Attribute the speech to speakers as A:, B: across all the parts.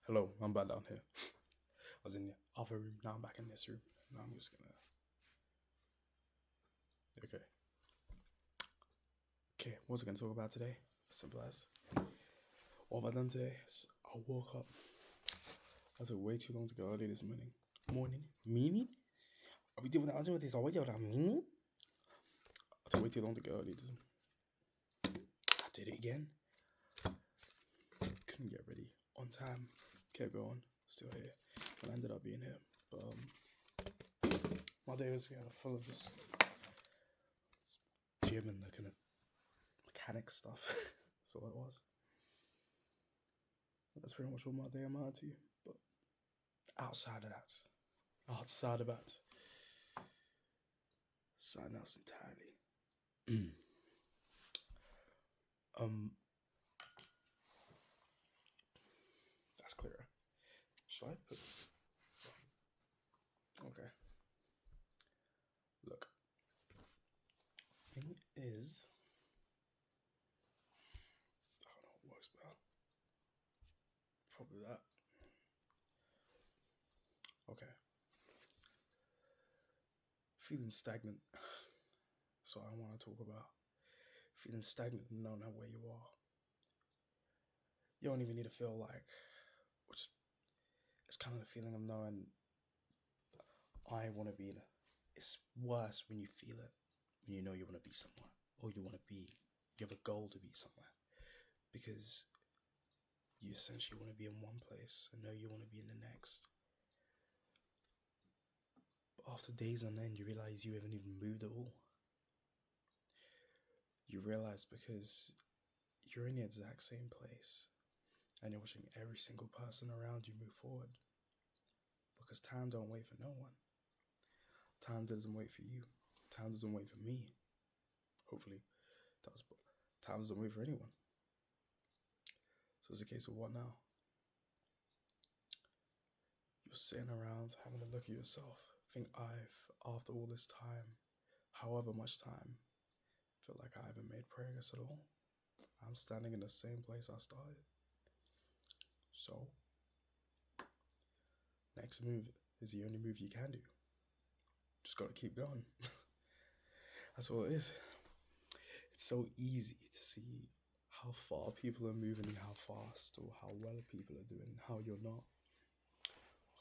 A: Hello, I'm back down here. I was in the other room, now I'm back in this room. Now I'm just gonna. Okay. Okay, what's I gonna talk about today? Simple as. What have I done today? I woke up. I took way too long to get early this morning. Meaning? Are we doing that? I'm doing this already without meaning? I took way too long to get early. I did it again. Couldn't get ready on time. Kept going. Still here. And I ended up being here. But my day was full of just gym and kind of mechanic stuff. That's all it was. That's pretty much what my day amounted to. But outside of that, outside of that, something else entirely. That's clearer. Should I put this? Okay. Look. Thing is, I don't know what works better. Probably that. Okay. Feeling stagnant. So I want to talk about feeling stagnant and not knowing where you are. You don't even need to feel like, which it's kind of the feeling of knowing I want to be in a. It's worse when you feel it, when you know you want to be somewhere, or you have a goal to be somewhere, because you essentially want to be in one place and know you want to be in the next. But after days on end, you realize you haven't even moved at all. You realize because you're in the exact same place and you're watching every single person around you move forward. Because time don't wait for no one. Time doesn't wait for you. Time doesn't wait for me. Hopefully, time doesn't wait for anyone. So it's a case of what now? You're sitting around having a look at yourself. Think after all this time, however much time, feel like I haven't made progress at all. I'm standing in the same place I started. So, next move is the only move you can do. Just gotta keep going. That's all it is. It's so easy to see how far people are moving and how fast or how well people are doing, how you're not.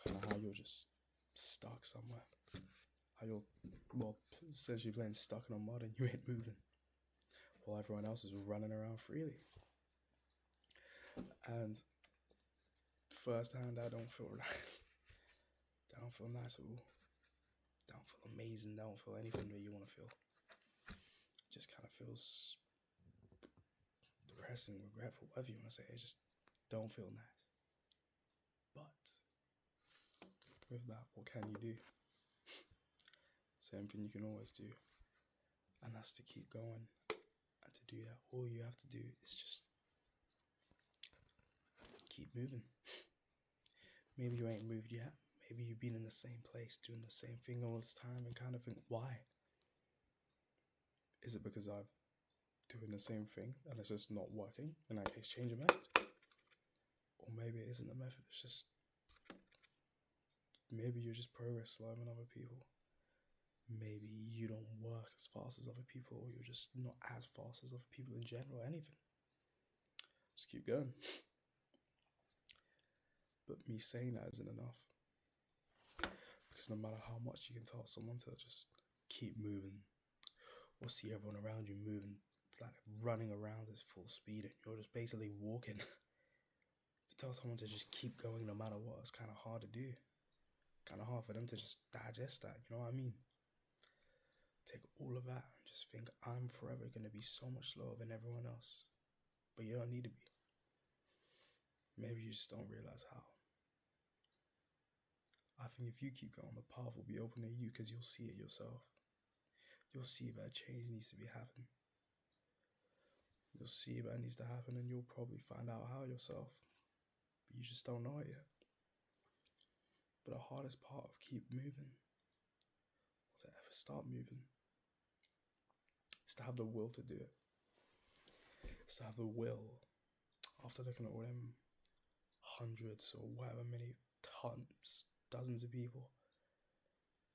A: Kind of how you're just stuck somewhere. How you're, essentially playing stuck in a mud and you ain't moving. While everyone else is running around freely. And firsthand, I don't feel nice. I don't feel nice at all. I don't feel amazing. I don't feel anything that you want to feel. It just kind of feels depressing, regretful, whatever you want to say. It just don't feel nice. But with that, what can you do? Same thing you can always do. And that's to keep going. And to do that, all you have to do is just keep moving. Maybe you ain't moved yet. Maybe you've been in the same place doing the same thing all this time and kind of think, why? Is it because I'm doing the same thing and it's just not working? In that case, change your method. Or maybe it isn't the method, it's just maybe you're just progress slower than other people. Maybe you don't work as fast as other people, or you're just not as fast as other people in general, anything. Just keep going. But me saying that isn't enough. Because no matter how much you can tell someone to just keep moving, or see everyone around you moving, like running around at full speed, and you're just basically walking. To tell someone to just keep going no matter what, it's kind of hard to do. Kind of hard for them to just digest that, you know what I mean? Take all of that and just think, I'm forever going to be so much slower than everyone else. But you don't need to be. Maybe you just don't realize how. I think if you keep going, the path will be open to you because you'll see it yourself. You'll see that change needs to be happening. You'll see that needs to happen and you'll probably find out how yourself. But you just don't know it yet. But the hardest part of keep moving, or to ever start moving, is to have the will to do it. It's to have the will, after looking at all them hundreds or whatever many tons, dozens of people.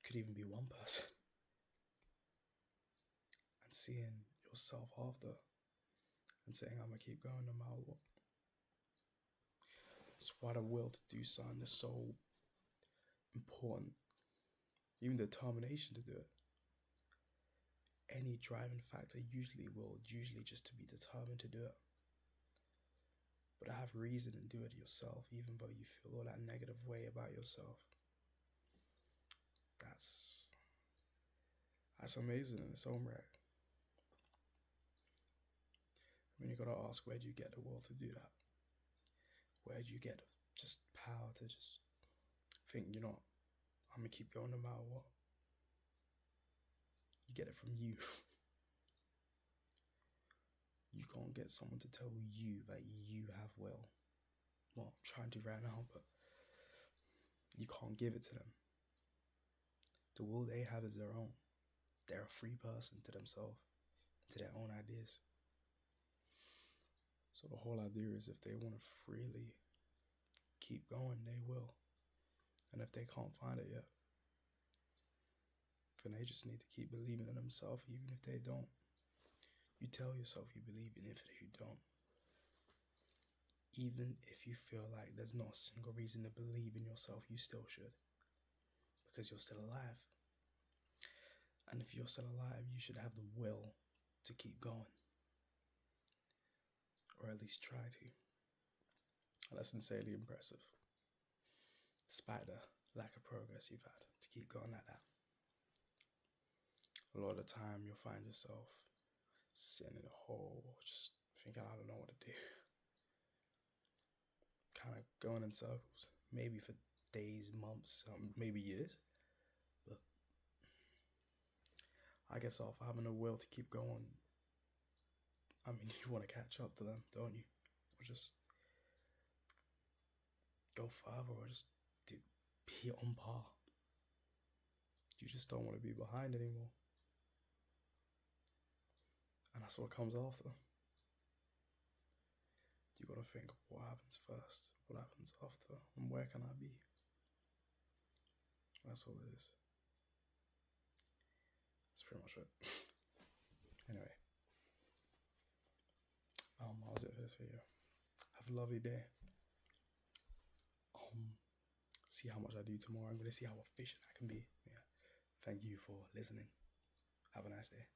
A: Could even be one person. And seeing yourself after and saying, I'm gonna keep going no matter what. That's why the will to do something is so important. Even the determination to do it. Any driving factor usually just to be determined to do it. But to have reason and do it yourself, even though you feel all that negative way about yourself, that's amazing in its own right. I mean, you gotta ask, where do you get the will to do that? Where do you get just power to just think, you know, I'm gonna keep going no matter what? You get it from you. You can't get someone to tell you that you have will. Well, I'm trying to right now, but you can't give it to them. The will they have is their own. They're a free person to themselves, to their own ideas. So the whole idea is, if they want to freely keep going, they will. And if they can't find it yet, then they just need to keep believing in themselves, even if they don't. You tell yourself you believe in it, if you don't. Even if you feel like there's not a single reason to believe in yourself, you still should. Because you're still alive. And if you're still alive, you should have the will to keep going. Or at least try to. That's insanely impressive. Despite the lack of progress you've had, to keep going like that. A lot of the time you'll find yourself sitting in a hole, just thinking, I don't know what to do. Kind of going in circles, maybe for days, months, maybe years. But I guess off having a will to keep going, I mean, you want to catch up to them, don't you? Or just go further, or just be on par. You just don't want to be behind anymore. And that's what comes after. You gotta think, what happens first? What happens after? And where can I be? That's all it is. That's pretty much it. Anyway. That was it for this video. Have a lovely day. See how much I do tomorrow. I'm gonna see how efficient I can be. Yeah. Thank you for listening. Have a nice day.